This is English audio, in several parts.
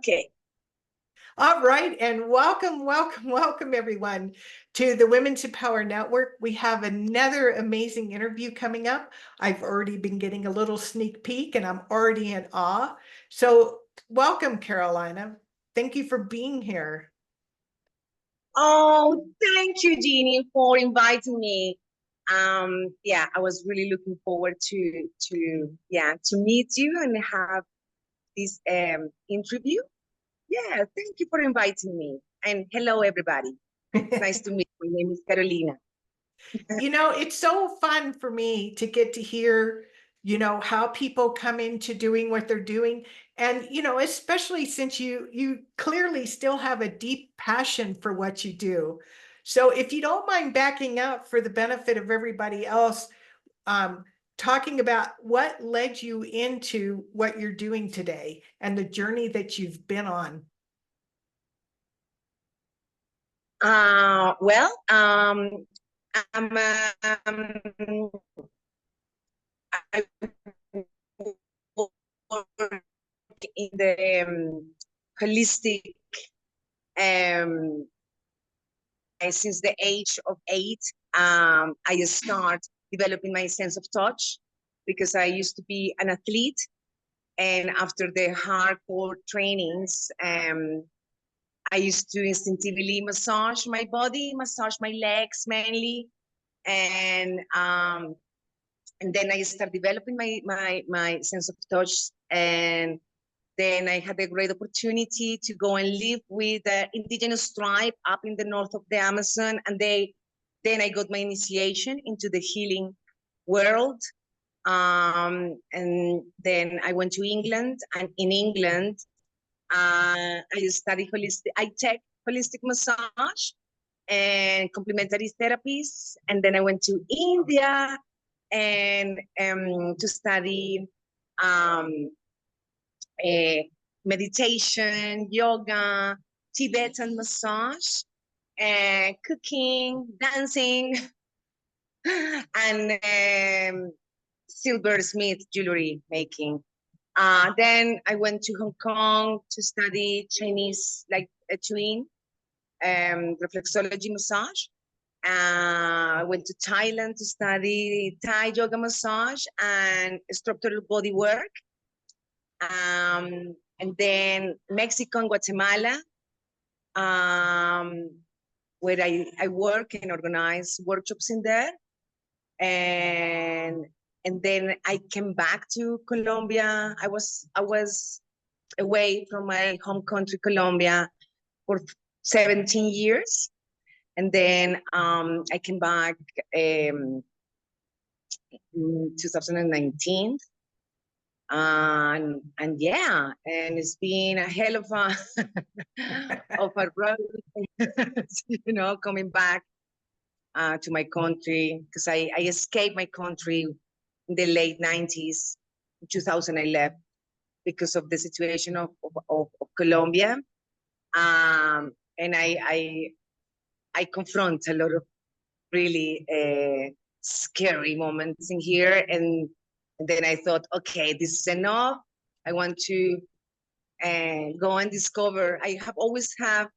Okay. All right, and welcome everyone to the Women's Empower Network. We have another amazing interview coming up. I've already been getting a little sneak peek and I'm already in awe. So welcome, Carolina. Thank you for being here. Oh, thank you, Jeannie, for inviting me. Yeah, I was really looking forward to meet you and have this interview. Yeah, thank you for inviting me. And hello, everybody. Nice to meet you. My name is Carolina. You know, it's so fun for me to get to hear, how people come into doing what they're doing. And, especially since you clearly still have a deep passion for what you do. So if you don't mind backing up for the benefit of everybody else, talking about what led you into what you're doing today and the journey that you've been on. Well, I'm I work in the holistic since the age of 8. I start developing my sense of touch because I used to be an athlete, and after the hardcore trainings, I used to instinctively massage my body, massage my legs mainly, and then I started developing my sense of touch. And then I had a great opportunity to go and live with the indigenous tribe up in the north of the Amazon. And then I got my initiation into the healing world. And then I went to England, and in England, I studied I take holistic massage and complementary therapies. And then I went to India and to study meditation, yoga, Tibetan massage, cooking, dancing, and silversmith jewelry making. Then I went to Hong Kong to study Chinese, like a twin, reflexology massage. I went to Thailand to study Thai yoga massage and structural body work. And then Mexico and Guatemala, where I work and organize workshops in there. And then I came back to Colombia. I was away from my home country, Colombia, for 17 years. And then I came back in 2019. And yeah, and it's been a hell of a of a road, coming back to my country, because I escaped my country in the late 90s. In 2000 I left because of the situation of Colombia. And I confront a lot of really scary moments in here. And then I thought, okay, this is enough. I want to go and discover. I have always have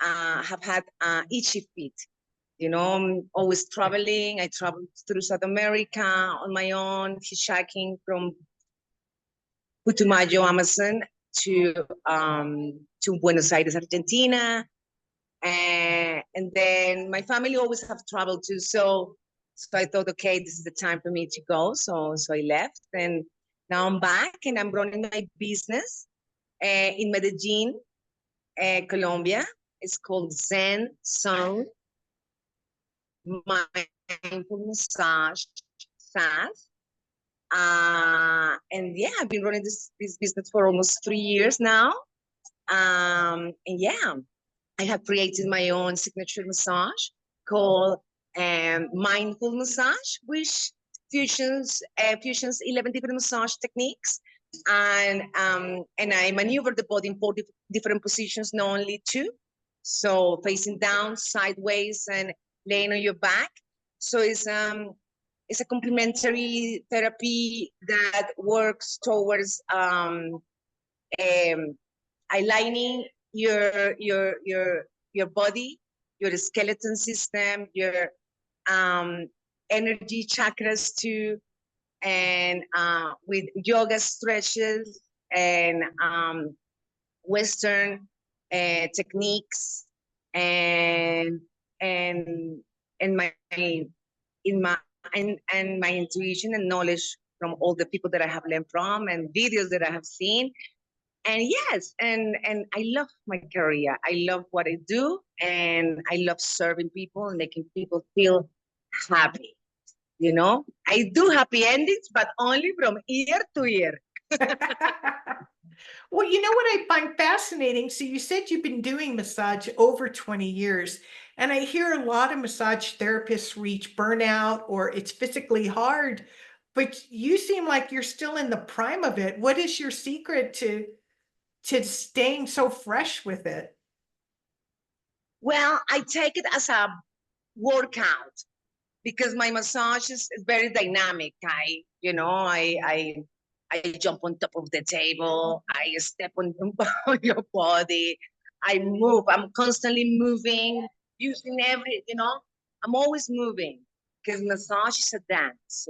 had itchy feet. I'm always traveling. I traveled through South America on my own, hitchhiking from Putumayo, Amazon, to Buenos Aires, Argentina. And then my family always have traveled too. So I thought, okay, this is the time for me to go. So I left, and now I'm back, and I'm running my business in Medellin, Colombia. It's called Zen Zone Mindful Massage. And yeah, I've been running this business for almost 3 years now. And yeah, I have created my own signature massage called Mindful Massage, which fusions 11 different massage techniques. And I maneuver the body in 4 different positions, not only 2. So facing down, sideways, and laying on your back. So it's a complementary therapy that works towards aligning your body, your skeleton system, your energy chakras too, and with yoga stretches and Western techniques, and and and my in my and my intuition and knowledge from all the people that I have learned from and videos that I have seen. And yes, and I love my career. I love what I do, and I love serving people and making people feel happy. You know, I do happy endings, but only from ear to ear. Well, you know what I find fascinating? So you said you've been doing massage over 20 years, and I hear a lot of massage therapists reach burnout or it's physically hard, but you seem like you're still in the prime of it. What is your secret to staying so fresh with it? Well, I take it as a workout because my massage is very dynamic. I jump on top of the table. I step on your body. I move. I'm constantly moving, using I'm always moving because massage is a dance.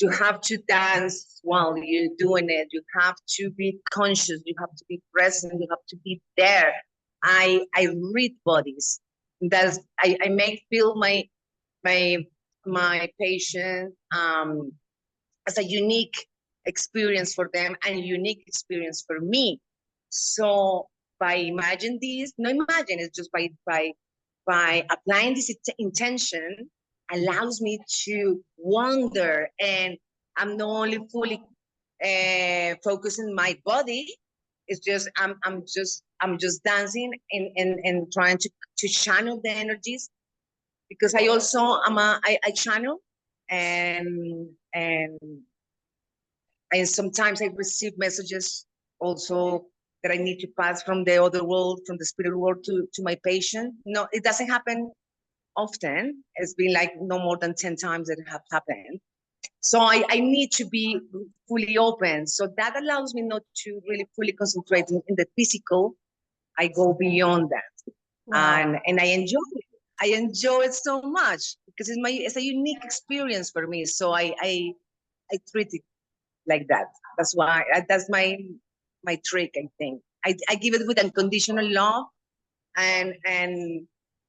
You have to dance while you're doing it. You have to be conscious. You have to be present. You have to be there. I read bodies. I make feel my my patient as a unique experience for them and unique experience for me. So by imagine this, no imagine, it's just by applying this intention allows me to wander, and I'm not only fully focusing my body. It's just I'm just dancing and trying to channel the energies, because I also I channel, and and and sometimes I receive messages also that I need to pass from the other world, from the spirit world to my patient. No, it doesn't happen often. It's been like no more than 10 times that it have happened. So I need to be fully open. So that allows me not to really fully concentrate in the physical. I go beyond that. Wow. And I enjoy it. I enjoy it so much because it's a unique experience for me. So I treat it like that. That's my trick. I think I give it with unconditional love, and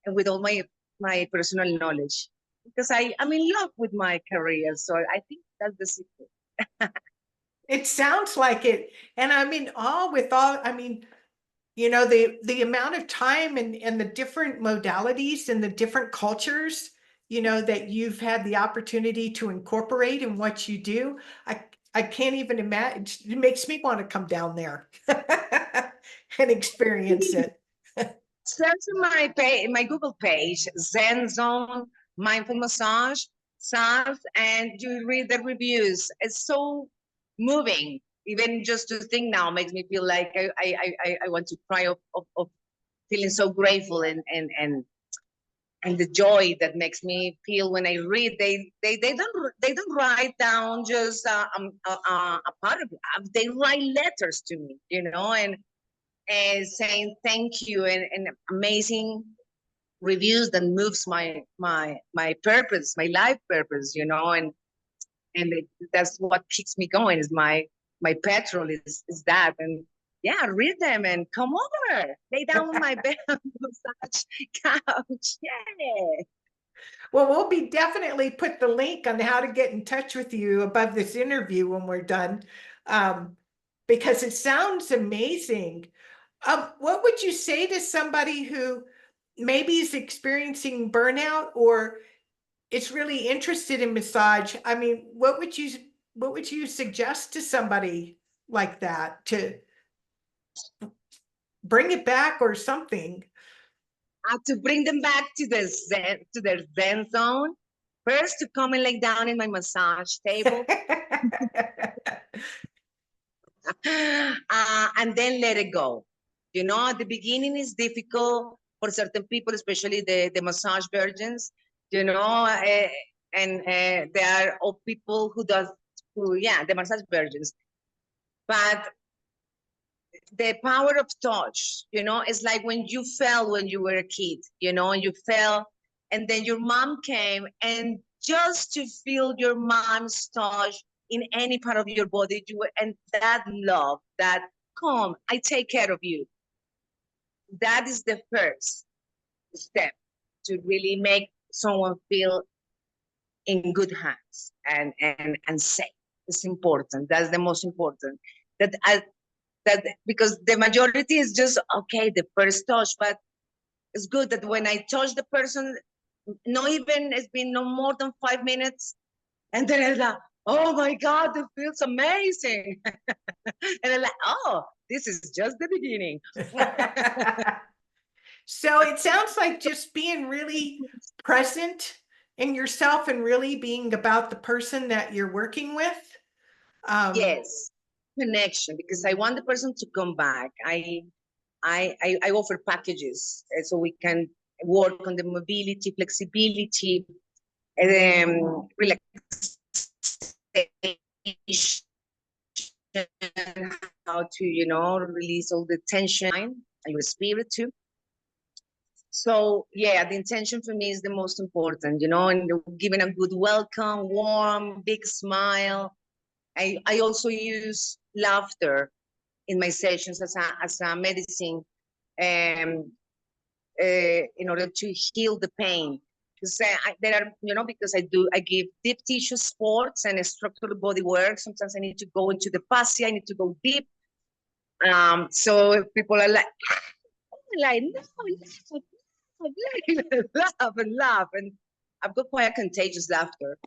with all my personal knowledge, because I'm in love with my career. So I think that's the secret. It sounds like it. And I'm in awe with all, I mean, you know, the amount of time and the different modalities and the different cultures, you know, that you've had the opportunity to incorporate in what you do. I can't even imagine. It makes me want to come down there and experience it. Search my Google page, Zen Zone Mindful Massage, SARS, and you read the reviews. It's so moving. Even just to think now makes me feel like I want to cry of feeling so grateful, and the joy that makes me feel when I read. They don't write down just a paragraph. They write letters to me, and saying thank you, and amazing reviews that moves my purpose, my life purpose, that's what keeps me going. Is my petrol is that. And yeah, read them and come over, lay down on my bed on the massage couch. Yeah. Well, we'll be definitely put the link on how to get in touch with you above this interview when we're done, because it sounds amazing. What would you say to somebody who maybe is experiencing burnout or is really interested in massage? I mean, what would you suggest to somebody like that to bring it back or something? To bring them back to their Zen zone. First, to come and lay down in my massage table, and then let it go. At the beginning is difficult for certain people, especially the massage virgins. And there are all people who, yeah, the massage virgins. But the power of touch, you know, it's like when you fell when you were a kid, you know, and you fell, and then your mom came, and just to feel your mom's touch in any part of your body, and that love, that come, I take care of you. That is the first step to really make someone feel in good hands and safe. It's important. That's the most important. That because the majority is just okay, the first touch, but it's good that when I touch the person, not even it's been no more than 5 minutes, and then I'm like, oh my God, it feels amazing. And I'm like, oh, this is just the beginning. So it sounds like just being really present in yourself and really being about the person that you're working with. Yes, connection, because I want the person to come back. I offer packages so we can work on the mobility, flexibility, relaxation, how to, you know, release all the tension and your spirit too. So yeah, the intention for me is the most important, you know, and giving a good welcome, warm, big smile. I also use laughter in my sessions as a medicine, in order to heal the pain. Because there are, you know, because I give deep tissue sports and structural body work. Sometimes I need to go into the fascia, I need to go deep. So people are like, no, laugh and laugh. And I've got quite a contagious laughter.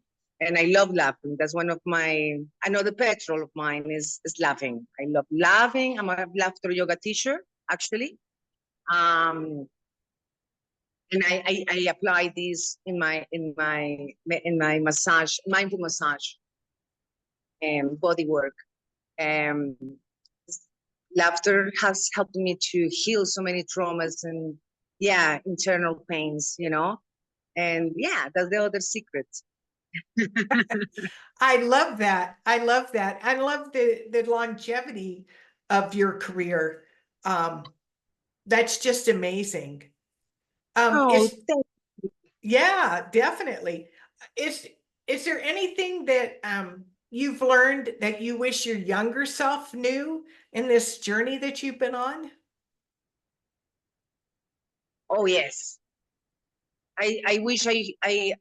And I love laughing. That's one of another petrol of mine is laughing. I love laughing. I'm a laughter yoga teacher, actually. And I apply this in my massage, mindful massage, and body work. Laughter has helped me to heal so many traumas and internal pains, you know. And that's the other secret. I love that. I love that. I love the longevity of your career. That's just amazing. Yeah, definitely. Is there anything that you've learned that you wish your younger self knew in this journey that you've been on? Oh yes. I wish I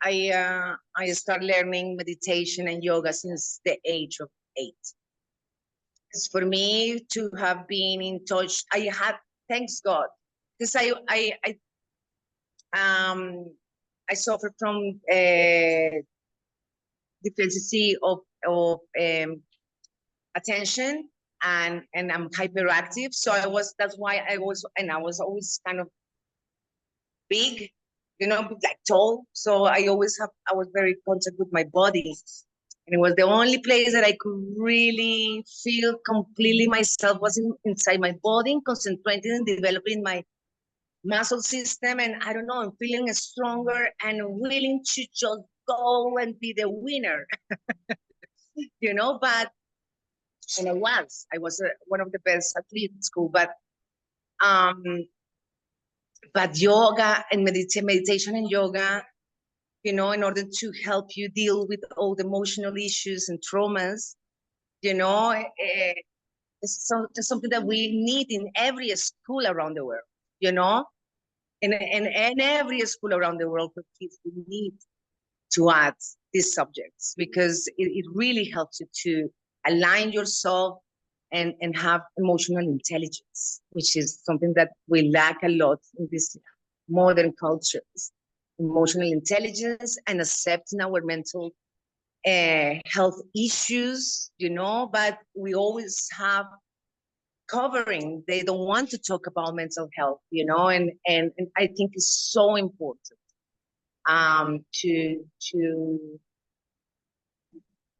start learning meditation and yoga since the age of 8. Because for me to have been in touch, I had, thanks God, because I suffer from deficiency of attention, and I'm hyperactive. So that's why I was always kind of big, you know, like tall. So I was very in contact with my body. And it was the only place that I could really feel completely myself was inside my body, concentrating and developing my muscle system. And I don't know, I'm feeling stronger and willing to just go and be the winner, you know, and I was one of the best athletes at school, but yoga and meditation and yoga, you know, in order to help you deal with all the emotional issues and traumas, you know, it's something that we need in every school around the world, you know, in every school around the world for kids, we need to add these subjects because it really helps you to align yourself and have emotional intelligence, which is something that we lack a lot in this modern cultures. Emotional intelligence and accepting our mental health issues, you know, but we always have covering. They don't want to talk about mental health, you know, and I think it's so important to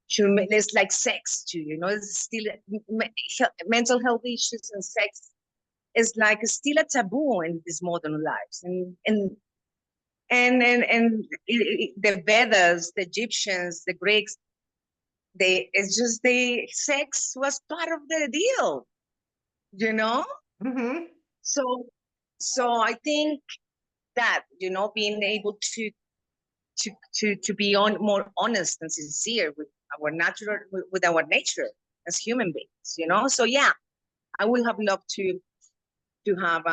it's like sex too, you know, it's still mental health issues and sex is like still a taboo in these modern lives. The Vedas, the Egyptians, the Greeks, sex was part of the deal. you know? Mm-hmm. So I think that, being able to be more honest and sincere with our natural, with our nature as human beings. So yeah, I would have loved to have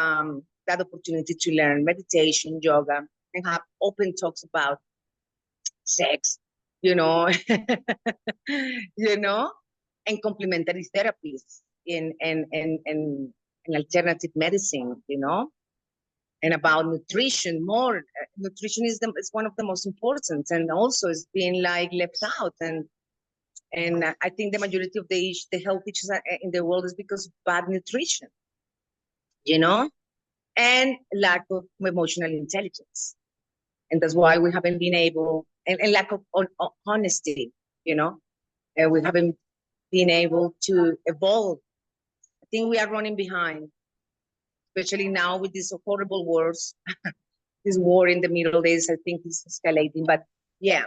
that opportunity to learn meditation, yoga, and have open talks about sex, you know, you know, and complementary therapies in alternative medicine, and about nutrition more. Nutrition is one of the most important, and also is being like left out. And I think the majority of the health issues in the world is because of bad nutrition, you know, and lack of emotional intelligence. And that's why we haven't been able, and lack of honesty, we haven't been able to evolve. I think we are running behind, especially now with these horrible wars. This war in the Middle East, I think, is escalating. But yeah,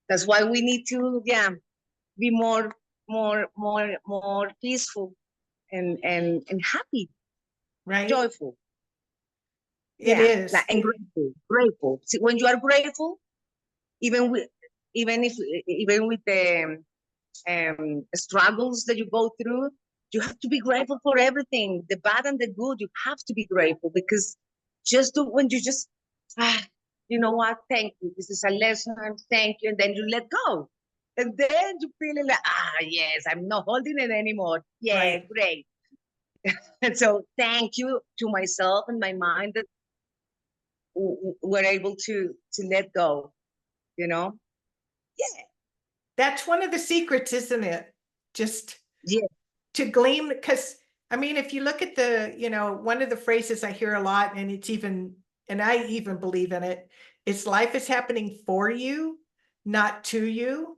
that's why we need to, be more peaceful and happy, Right. joyful. It Yeah, is. and grateful. See, when you are grateful, even with even if even with the struggles that you go through, you have to be grateful for everything, the bad and the good. You have to be grateful, because when you just, you know what, thank you, this is a lesson, thank you, and then you let go. And then you feel like, yes, I'm not holding it anymore. Yeah, Right. great. And so thank you to myself and my mind that we're able to let go, Yeah. That's one of the secrets, isn't it? Just Yeah. to glean, because I mean, if you look at one of the phrases I hear a lot, and I even believe in it, is life is happening for you, not to you.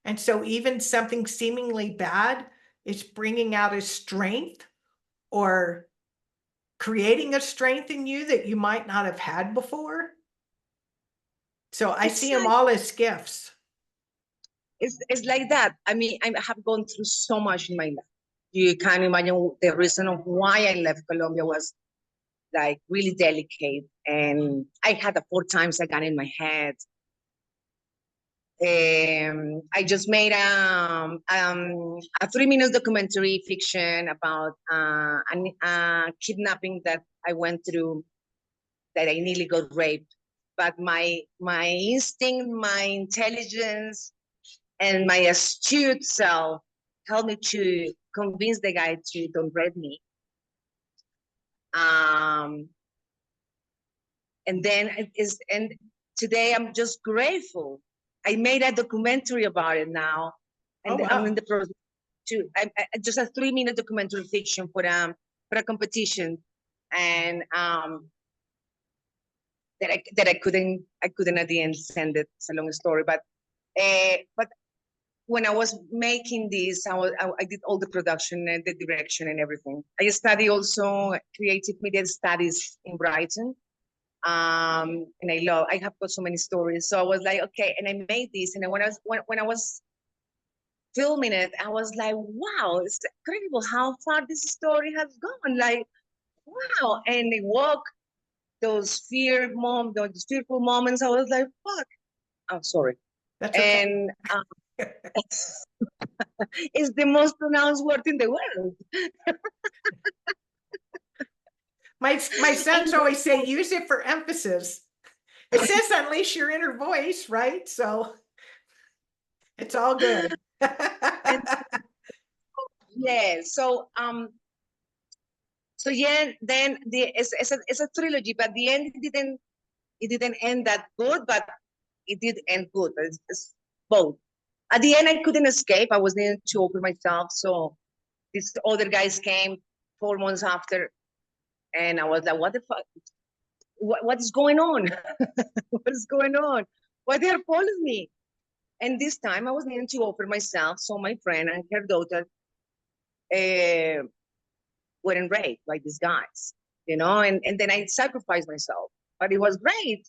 And so even something seemingly bad is bringing out a strength or creating a strength in you that you might not have had before. So I It's see them like all as gifts. it's like that. I mean, I have gone through so much in my life. You can't imagine the reason of why I left Colombia was like really delicate, and I had 4 times I got in my head. I just made a 3 minute documentary fiction about a kidnapping that I went through, that I nearly got raped. But my instinct, my intelligence, and my astute self helped me to convince the guy to don't rape me. Um, and today I'm just grateful. I made a documentary about it now, Oh, and I'm in wow. the process just a 3 minute documentary fiction for a competition, and that I couldn't at the end send it. It's a long story, but when I was making this, I did all the production and the direction and everything. I studied also creative media studies in Brighton. And I have got so many stories. So I was like, okay, and I made this. And when I was filming it, I was like, wow, it's incredible how far this story has gone. Like, wow. And they walk those fearful moments. I was like, fuck. I'm sorry. That's okay. And it's the most pronounced word in the world. My sons always say, use it for emphasis. It says unleash your inner voice, right? So it's all good. And yeah, so yeah, then it's a trilogy, but the end it didn't end that good, but it did end good. It's both. At the end, I couldn't escape. I was needing to open myself. So these other guys came 4 months after, and I was like, what the fuck? What is going on? What is going on? Why they are following me? And this time I was needing to open myself. So my friend and her daughter were raped by these guys, and then I sacrificed myself. But it was great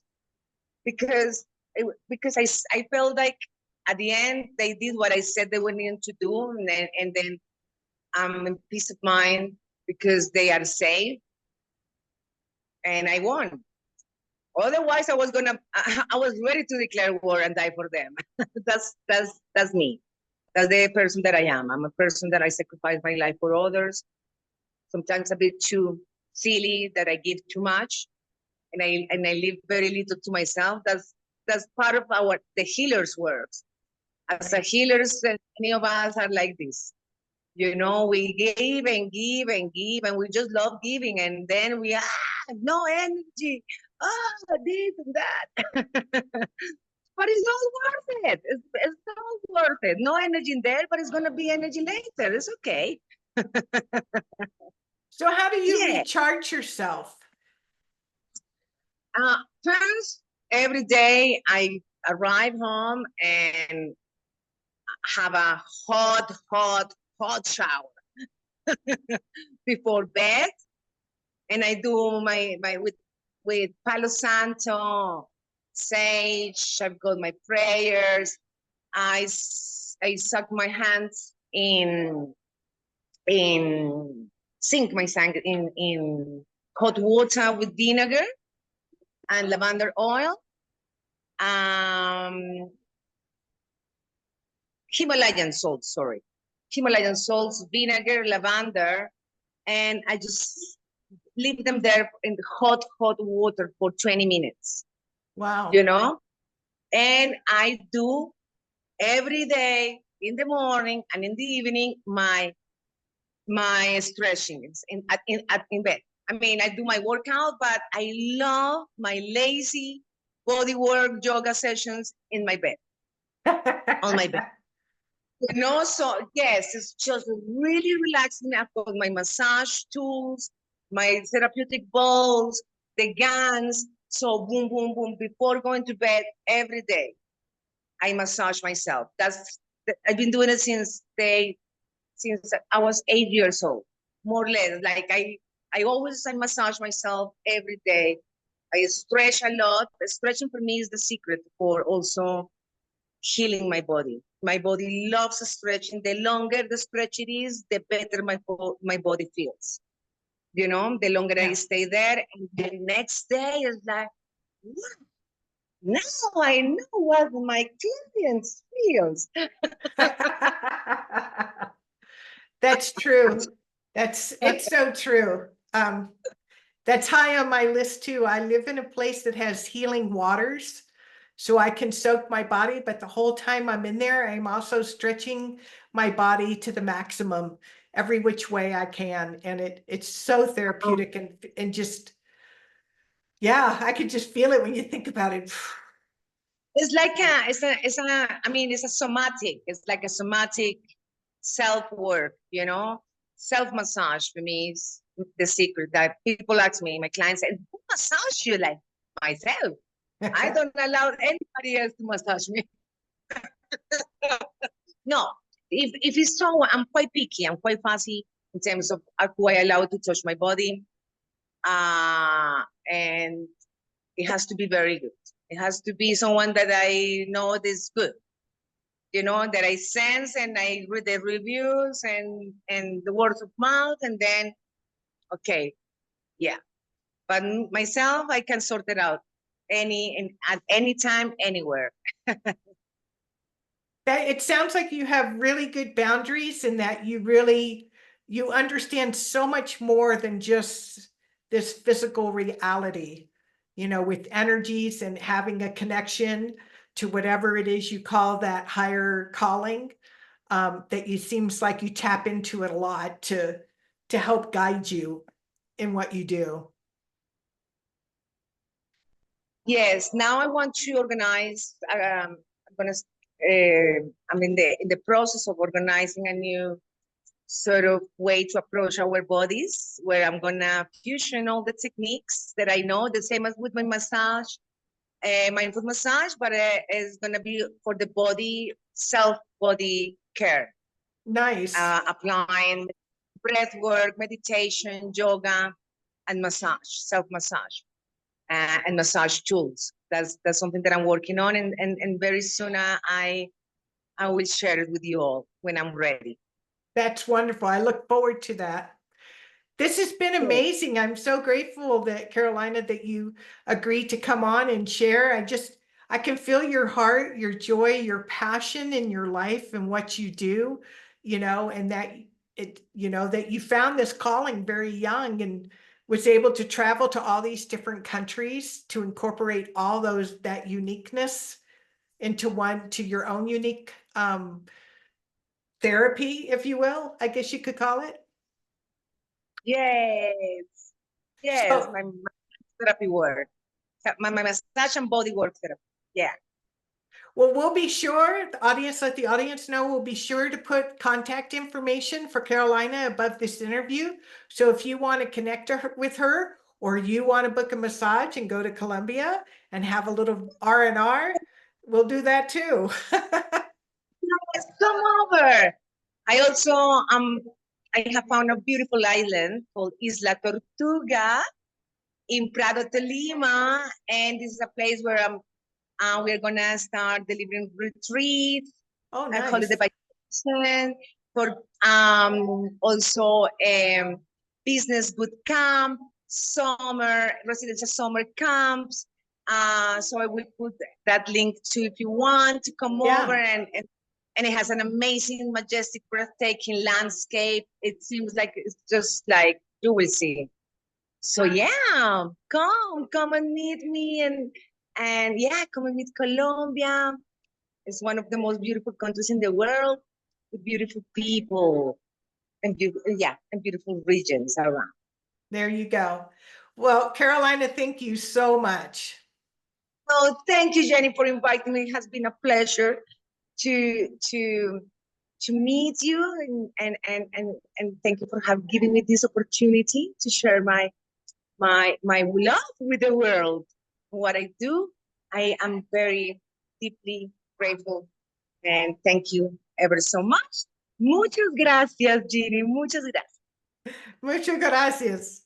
because I felt like at the end they did what I said they were needing to do, and then I'm in peace of mind. because they are safe, and I won. Otherwise, I was ready to declare war and die for them. That's me. That's the person that I am. I'm a person that I sacrifice my life for others. Sometimes a bit too silly, that I give too much, and I leave very little to myself. That's part of the healer's work. As a healers, many of us are like this. You know, we give and give and give, and we just love giving, and then we no energy, this and that. But it's all worth it. It's all worth it. No energy in there, but it's gonna be energy later. It's okay. So how do you Yeah. recharge yourself? First, every day I arrive home and have a hot shower before bed, and I do my with Palo Santo, sage. I've got my prayers. I suck my hands sink my sang in hot water with vinegar and lavender oil. Himalayan salt, Himalayan salts, vinegar, lavender, and I just leave them there in the hot water for 20 minutes. Wow. You know, and I do every day in the morning and in the evening my stretching in bed. I mean, I do my workout, but I love my lazy body work yoga sessions in my bed, on my bed. You know, so yes, it's just really relaxing. I've got my massage tools, my therapeutic bowls, the guns. So boom, boom, boom. Before going to bed every day, I massage myself. I've been doing it since I was 8 years old, more or less. Like I massage myself every day. I stretch a lot. Stretching for me is the secret for also healing my body. My body loves stretching. The longer the stretch it is, the better my body feels. You know, the longer I stay there, and the next day is like, now I know what my clients feels. That's true. It's so true. That's high on my list too. I live in a place that has healing waters, so I can soak my body, but the whole time I'm in there, I'm also stretching my body to the maximum every which way I can. And it's so therapeutic and just, yeah, I could just feel it when you think about it. It's like it's a somatic. It's like a somatic self-work, you know? Self-massage for me is the secret that people ask me, my clients say, who massage you? Like, myself. I don't allow anybody else to massage me. No, if it's so, I'm quite picky. I'm quite fussy in terms of who I allow to touch my body. And it has to be very good. It has to be someone that I know is good. You know, that I sense, and I read the reviews and the words of mouth, and then, okay, yeah. But myself, I can sort it out at any time, anywhere. It sounds like you have really good boundaries and that you understand so much more than just this physical reality, you know, with energies and having a connection to whatever it is you call that higher calling, that you seems like you tap into it a lot to help guide you in what you do. Yes, now I want to organize. I'm in the process of organizing a new sort of way to approach our bodies, where I'm gonna fusion all the techniques that I know, the same as with my massage, mindful massage, but it's gonna be for the body, self-body care. Nice. Applying breath work, meditation, yoga, and massage, self-massage. And massage tools. That's something that I'm working on, and very soon I will share it with you all when I'm ready. That's wonderful. I look forward to that. This has been amazing. I'm so grateful that Carolina, that you agreed to come on and share. I can feel your heart, your joy, your passion in your life and what you do, and that that you found this calling very young and was able to travel to all these different countries to incorporate all that uniqueness to your own unique therapy, if you will, I guess you could call it. Yes, yes, So, my therapy work, my massage and body work therapy. Yeah. well, we'll be sure, let the audience know, we'll be sure to put contact information for Carolina above this interview. So if you want to connect with her, or you want to book a massage and go to Colombia and have a little R&R, we'll do that too. Yes, come over. I also I have found a beautiful island called Isla Tortuga in Prado de Lima, and this is a place where we're gonna start delivering retreats, Oh, holiday nice. vacation, for also business boot camp, residential summer camps. So I will put that link to if you want to come over, Yeah. and it has an amazing, majestic, breathtaking landscape. It seems like it's just like you will see. So yeah, come and meet me, and yeah, come and meet Colombia. It's one of the most beautiful countries in the world, with beautiful people and beautiful regions around. There you go. Well, Carolina, thank you so much. So thank you, Jenny, for inviting me. It has been a pleasure to to to meet you, and thank you for giving me this opportunity to share my love with the world. What I do, I am very deeply grateful, and thank you ever so much. Muchas gracias, Ginny. Muchas gracias. Muchas gracias.